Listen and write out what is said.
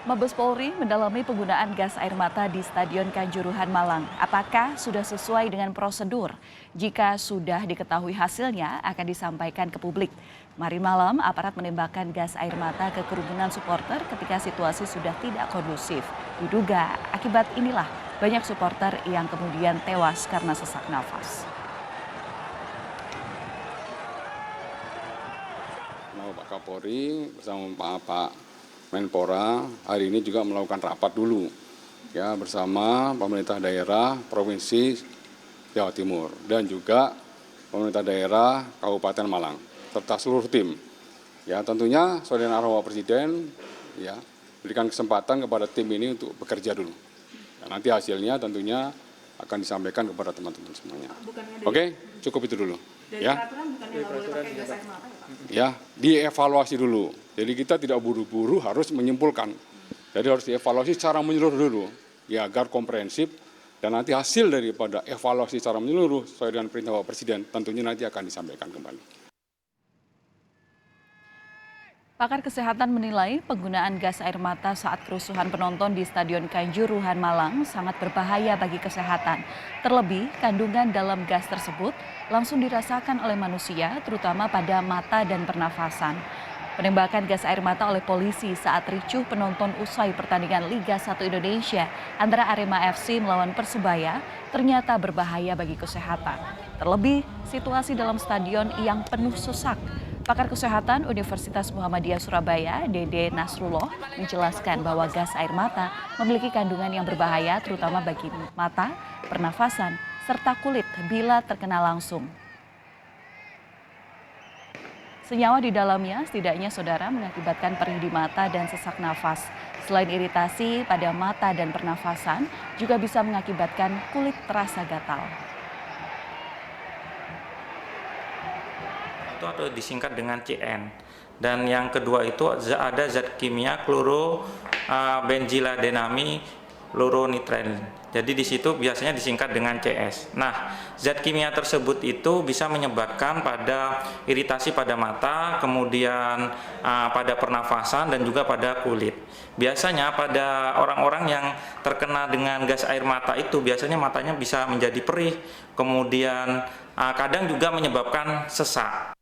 Mabes Polri mendalami penggunaan gas air mata di Stadion Kanjuruhan Malang. Apakah sudah sesuai dengan prosedur? Jika sudah diketahui hasilnya, akan disampaikan ke publik. Kemarin malam, aparat menembakkan gas air mata ke kerumunan supporter ketika situasi sudah tidak kondusif. Diduga akibat inilah banyak supporter yang kemudian tewas karena sesak nafas. Pak Kapolri bersama Pak Menpora hari ini juga melakukan rapat dulu ya bersama pemerintah daerah Provinsi Jawa Timur dan juga pemerintah daerah Kabupaten Malang serta seluruh tim. Ya tentunya sesuai dengan arahan Presiden ya berikan kesempatan kepada tim ini untuk bekerja dulu. Ya, nanti hasilnya tentunya akan disampaikan kepada teman-teman semuanya. Oke, cukup itu dulu. Dari ya. peraturan bukannya nggak boleh pakai gas air mata ya Pak? Ya, dievaluasi dulu. Jadi kita tidak buru-buru harus menyimpulkan. Jadi harus dievaluasi secara menyeluruh dulu, ya agar komprehensif dan nanti hasil daripada evaluasi secara menyeluruh sesuai dengan perintah Bapak Presiden tentunya nanti akan disampaikan kembali. Pakar kesehatan menilai penggunaan gas air mata saat kerusuhan penonton di Stadion Kanjuruhan Malang sangat berbahaya bagi kesehatan. Terlebih, kandungan dalam gas tersebut langsung dirasakan oleh manusia, terutama pada mata dan pernafasan. Penembakan gas air mata oleh polisi saat ricuh penonton usai pertandingan Liga 1 Indonesia antara Arema FC melawan Persebaya ternyata berbahaya bagi kesehatan. Terlebih, situasi dalam stadion yang penuh sesak. Pakar Kesehatan Universitas Muhammadiyah Surabaya, Dede Nasrullah, menjelaskan bahwa gas air mata memiliki kandungan yang berbahaya terutama bagi mata, pernafasan, serta kulit bila terkena langsung. Senyawa di dalamnya setidaknya saudara mengakibatkan perih di mata dan sesak nafas. Selain iritasi pada mata dan pernafasan, juga bisa mengakibatkan kulit terasa gatal. Itu atau disingkat dengan CN. Dan yang kedua itu ada zat kimia klorobenziladenami fluoronitril. Jadi di situ biasanya disingkat dengan CS. Nah, zat kimia tersebut itu bisa menyebabkan pada iritasi pada mata, kemudian pada pernafasan dan juga pada kulit. Biasanya pada orang-orang yang terkena dengan gas air mata itu biasanya matanya bisa menjadi perih, kemudian kadang juga menyebabkan sesak.